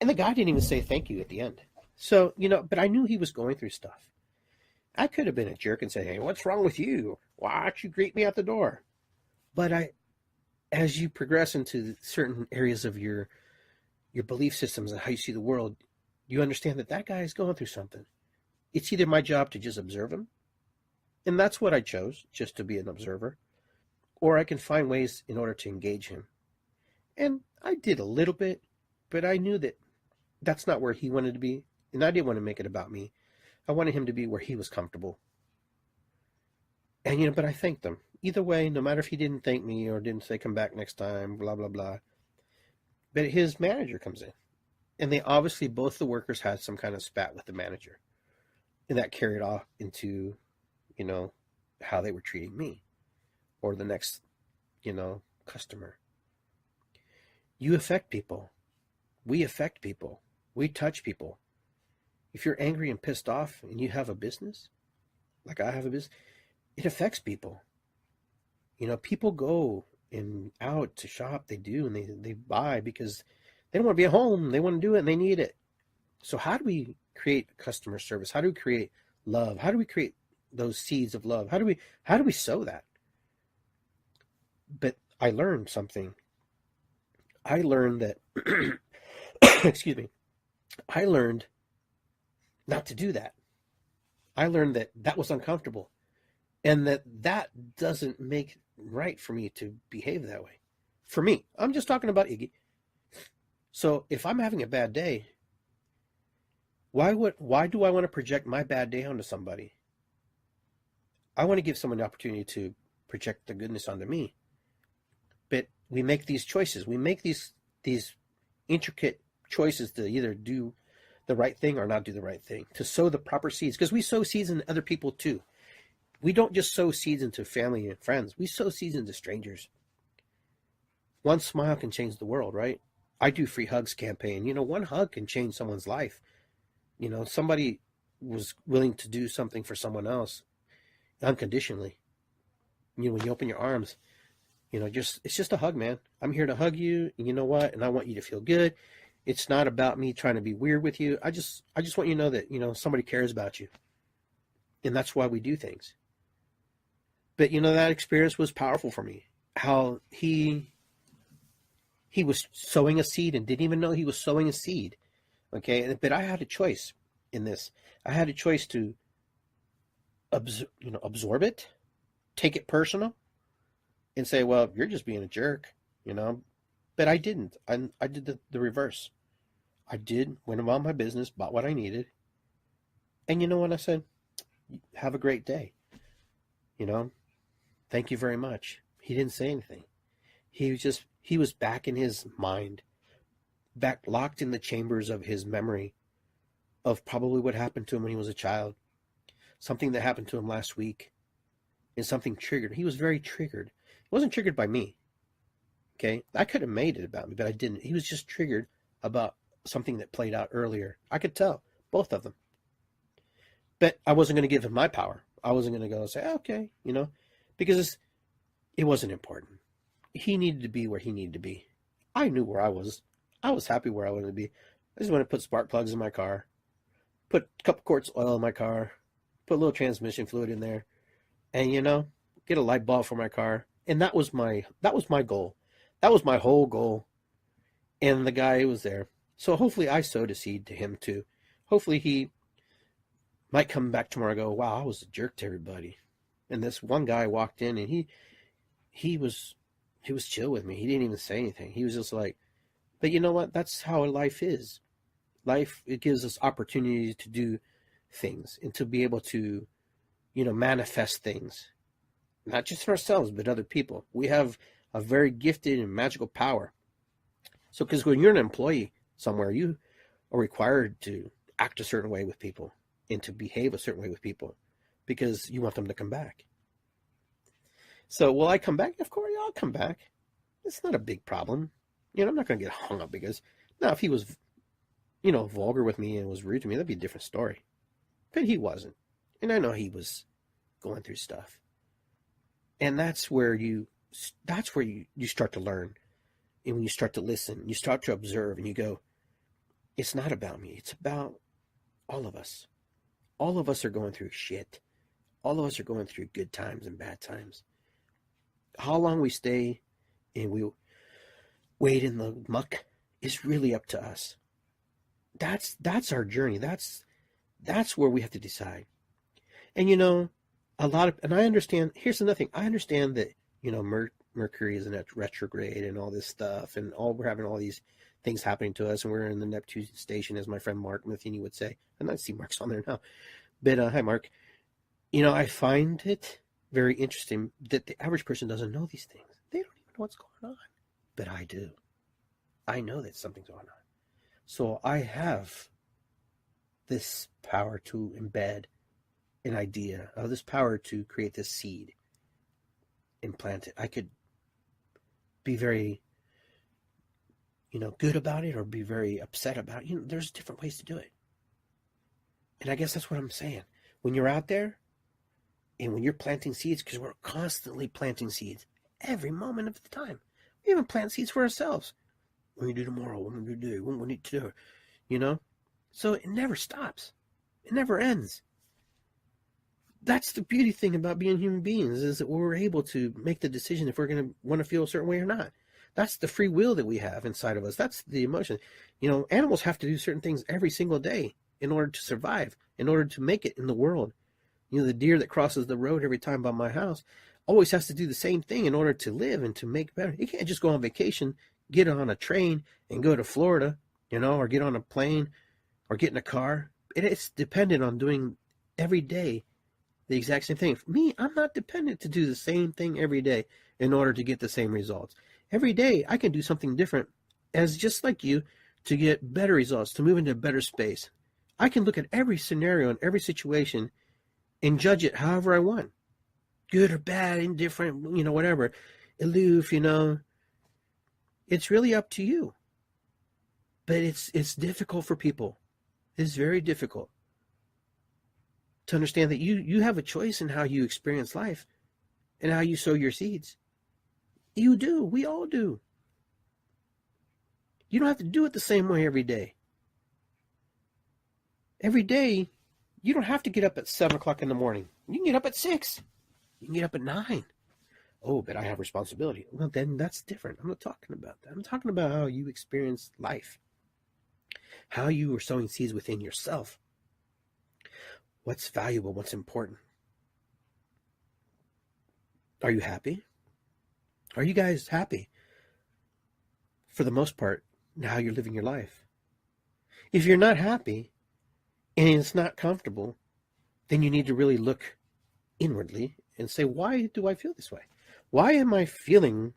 And the guy didn't even say thank you at the end. So, but I knew he was going through stuff. I could have been a jerk and said, hey, what's wrong with you? Why don't you greet me at the door? But as you progress into certain areas of your belief systems and how you see the world, you understand that guy is going through something. It's either my job to just observe him, and that's what I chose, just to be an observer, or I can find ways in order to engage him. And I did a little bit, but I knew that that's not where he wanted to be, and I didn't want to make it about me. I wanted him to be where he was comfortable. And, but I thanked him. Either way, no matter if he didn't thank me or didn't say come back next time, blah, blah, blah. But his manager comes in. And they obviously, both the workers had some kind of spat with the manager. And that carried off into, how they were treating me or the next, customer. You affect people. We affect people. We touch people. If you're angry and pissed off and you have a business, like I have a business, it affects people. People go out to shop, they do, and they buy because they don't want to be at home. They want to do it and they need it. So how do we create customer service? How do we create love? How do we create those seeds of love? How do we sow that? But I learned something. I learned that, excuse me, I learned not to do that. I learned that was uncomfortable and that doesn't make right for me to behave that way. For me, I'm just talking about Iggy. So if I'm having a bad day, why do I want to project my bad day onto somebody? I want to give someone the opportunity to project the goodness onto me. But we make these choices. We make these intricate choices to either do the right thing or not do the right thing, to sow the proper seeds. Because we sow seeds in other people too. We don't just sow seeds into family and friends. We sow seeds into strangers. One smile can change the world, right? I do free hugs campaign. One hug can change someone's life. Somebody was willing to do something for someone else unconditionally. When you open your arms, it's just a hug, man. I'm here to hug you, and you know what? And I want you to feel good. It's not about me trying to be weird with you. I just want you to know that, somebody cares about you. And that's why we do things. But, that experience was powerful for me. How he was sowing a seed and didn't even know he was sowing a seed. Okay. But I had a choice in this. I had a choice to absorb it, take it personal, and say, well, you're just being a jerk, But I didn't. I did the reverse. I went about my business, bought what I needed. And you know what I said? Have a great day. Thank you very much. He didn't say anything. He was back in his mind, back locked in the chambers of his memory of probably what happened to him when he was a child, something that happened to him last week, and something triggered. He was very triggered. He wasn't triggered by me. Okay, I could have made it about me, but I didn't. He was just triggered about something that played out earlier. I could tell, both of them. But I wasn't going to give him my power. I wasn't going to go and say, okay, because it wasn't important. He needed to be where he needed to be. I knew where I was. I was happy where I wanted to be. I just wanted to put spark plugs in my car, put a couple quarts of oil in my car, put a little transmission fluid in there, and get a light bulb for my car. And that was my goal. That was my whole goal. And the guy was there. So hopefully I sowed a seed to him too. Hopefully he might come back tomorrow and go, wow, I was a jerk to everybody. And this one guy walked in and he was chill with me. He didn't even say anything. He was just like, but you know what? That's how life is. Life, it gives us opportunities to do things and to be able to, manifest things, not just for ourselves, but other people. We have a very gifted and magical power. So, because when you're an employee somewhere, you are required to act a certain way with people and to behave a certain way with people because you want them to come back. So, will I come back? Of course, yeah, I'll come back. It's not a big problem. I'm not going to get hung up because now if he was, vulgar with me and was rude to me, that'd be a different story. But he wasn't. And I know he was going through stuff. And that's where you start to learn. And when you start to listen, you start to observe and you go, it's not about me. It's about all of us. All of us are going through shit. All of us are going through good times and bad times. How long we stay and we wade in the muck is really up to us. That's our journey. That's where we have to decide. And and I understand, here's another thing. I understand that, Mercury is in a retrograde and all this stuff, and we're having all these things happening to us, and we're in the Neptune station, as my friend Mark Matheny would say. And I see Mark's on there now. But hi, Mark. I find it very interesting that the average person doesn't know these things. They don't even know what's going on. But I do. I know that something's going on. So I have this power to embed an idea, this power to create this seed and plant it. I could be very, good about it or be very upset about it. There's different ways to do it. And I guess that's what I'm saying. When you're out there and when you're planting seeds, because we're constantly planting seeds every moment of the time. We even plant seeds for ourselves. What do you do tomorrow? What do we do? What do we need to do? So it never stops. It never ends. That's the beauty thing about being human beings, is that we're able to make the decision if we're going to want to feel a certain way or not. That's the free will that we have inside of us. That's the emotion. Animals have to do certain things every single day in order to survive, in order to make it in the world. The deer that crosses the road every time by my house always has to do the same thing in order to live and to make better. You can't just go on vacation, get on a train and go to Florida, or get on a plane or get in a car. It's dependent on doing every day the exact same thing. For me, I'm not dependent to do the same thing every day in order to get the same results. Every day I can do something different, as just like you, to get better results, to move into a better space. I can look at every scenario and every situation and judge it however I want. Good or bad, indifferent, whatever. Aloof, It's really up to you. But it's difficult for people. It's very difficult to understand that you have a choice in how you experience life and how you sow your seeds. You do. We all do. You don't have to do it the same way every day. Every day, you don't have to get up at 7 o'clock in the morning. You can get up at 6. You can get up at 9. Oh, but I have responsibility. Well, then that's different. I'm not talking about that. I'm talking about how you experience life. How you are sowing seeds within yourself. What's valuable? What's important? Are you happy? Are you guys happy? For the most part, how you're living your life. If you're not happy and it's not comfortable, then you need to really look inwardly and say, why do I feel this way? Why am I feeling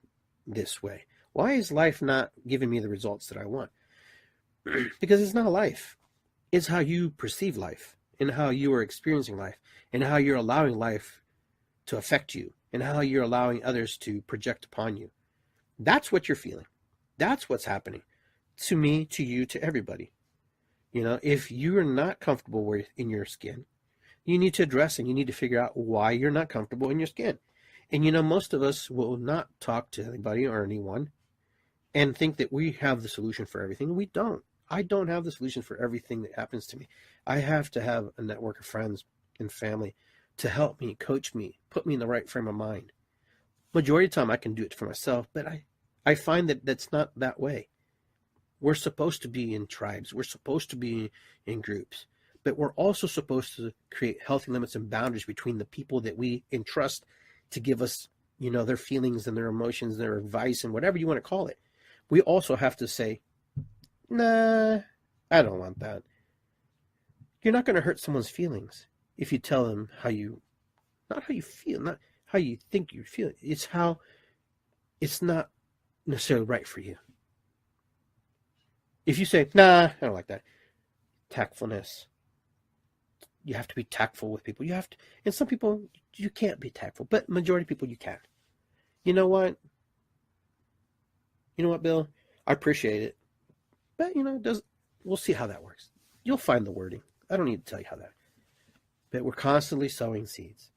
this way? Why is life not giving me the results that I want? Because it's not life. It's how you perceive life and how you are experiencing life and how you're allowing life to affect you and how you're allowing others to project upon you. That's what you're feeling. That's what's happening to me, to you, to everybody. If you're not comfortable in your skin, you need to address and you need to figure out why you're not comfortable in your skin. And most of us will not talk to anybody or anyone and think that we have the solution for everything. We don't. I don't have the solution for everything that happens to me. I have to have a network of friends and family to help me, coach me, put me in the right frame of mind. Majority of the time I can do it for myself, but I find that that's not that way. We're supposed to be in tribes. We're supposed to be in groups, but we're also supposed to create healthy limits and boundaries between the people that we entrust to give us, their feelings and their emotions, their advice, and whatever you want to call it. We also have to say, nah, I don't want that. You're not going to hurt someone's feelings if you tell them not how you feel, not how you think you feel. It's how it's not necessarily right for you. If you say, nah, I don't like that. Tactfulness. You have to be tactful with people. And some people, you can't be tactful, but majority of people you can. You know what? Bill? I appreciate it. But, we'll see how that works. You'll find the wording. I don't need to tell you how that. But we're constantly sowing seeds.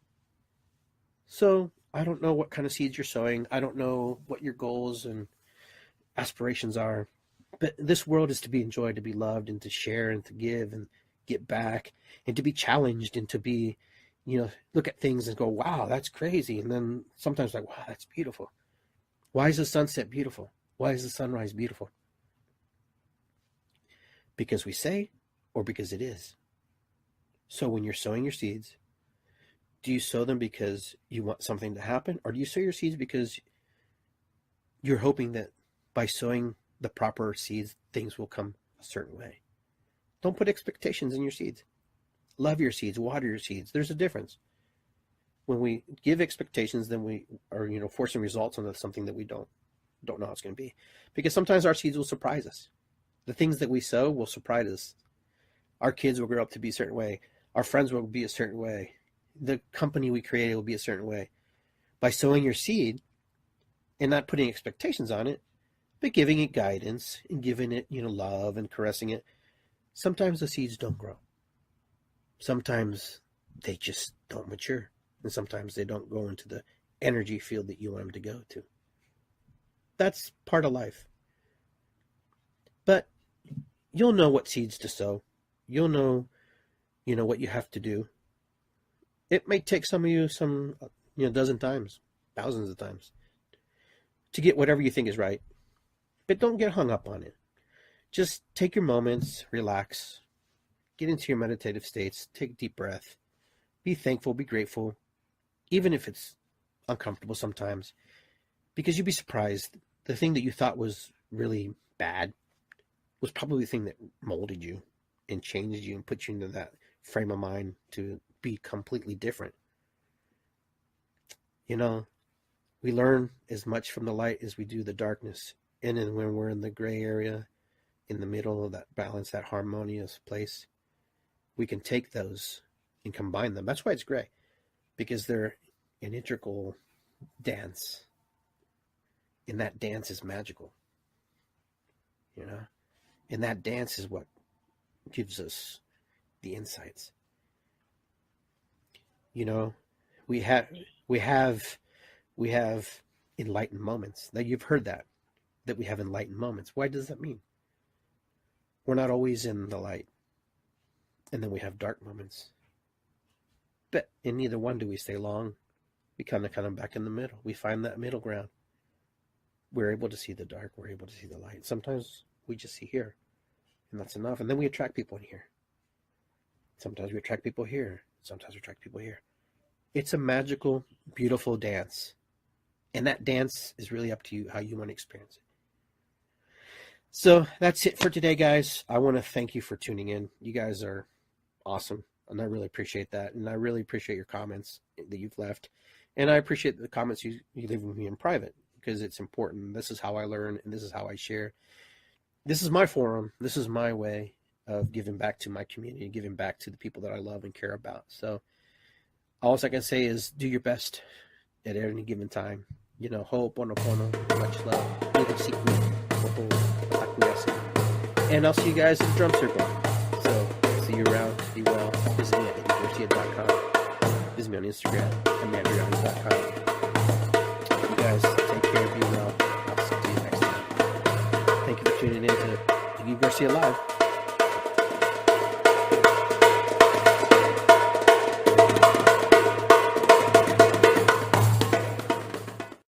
So I don't know what kind of seeds you're sowing. I don't know what your goals and aspirations are. But this world is to be enjoyed, to be loved, and to share, and to give, and get back, and to be challenged, and to be, look at things and go, wow, that's crazy. And then sometimes like, wow, that's beautiful. Why is the sunset beautiful? Why is the sunrise beautiful? Because we say, or because it is. So when you're sowing your seeds, do you sow them because you want something to happen? Or do you sow your seeds because you're hoping that by sowing the proper seeds, things will come a certain way? Don't put expectations in your seeds. Love your seeds, water your seeds. There's a difference. When we give expectations, then we are, forcing results on something that we don't know how it's going to be. Because sometimes our seeds will surprise us. The things that we sow will surprise us. Our kids will grow up to be a certain way. Our friends will be a certain way. The company we created will be a certain way. By sowing your seed and not putting expectations on it, but giving it guidance and giving it, love and caressing it, sometimes the seeds don't grow. Sometimes they just don't mature. And sometimes they don't go into the energy field that you want them to go to. That's part of life. But you'll know what seeds to sow. You'll know, what you have to do. It may take some of you dozen times, thousands of times to get whatever you think is right. But don't get hung up on it. Just take your moments, relax, get into your meditative states, take a deep breath, be thankful, be grateful, even if it's uncomfortable sometimes, because you'd be surprised. The thing that you thought was really bad was probably the thing that molded you and changed you and put you into that frame of mind to be completely different. We learn as much from the light as we do the darkness. And then when we're in the gray area, in the middle of that balance, that harmonious place, we can take those and combine them. That's why it's gray, because they're an integral dance. And that dance is magical. And that dance is what gives us the insights. We have enlightened moments. Now you've heard that we have enlightened moments. Why does that mean? We're not always in the light. And then we have dark moments. But in neither one do we stay long. We kind of back in the middle. We find that middle ground. We're able to see the dark. We're able to see the light. Sometimes we just see here. And that's enough. And then we attract people in here. Sometimes we attract people here. Sometimes we attract people here. It's a magical, beautiful dance. And that dance is really up to you, how you want to experience it. So that's it for today, guys. I want to thank you for tuning in. You guys are awesome. And I really appreciate that. And I really appreciate your comments that you've left. And I appreciate the comments you leave with me in private, because it's important. This is how I learn, and this is how I share. This is my forum. This is my way of giving back to my community, giving back to the people that I love and care about. So all I can say is do your best at any given time. Ho'oponopono, much love, and I'll see you guys in the drum circle. So see you around. Be well. Visit me at iggygarcia.com. Visit me on Instagram at mandriani.com. You guys take care. Be well. I'll see you next time. Garcia Live.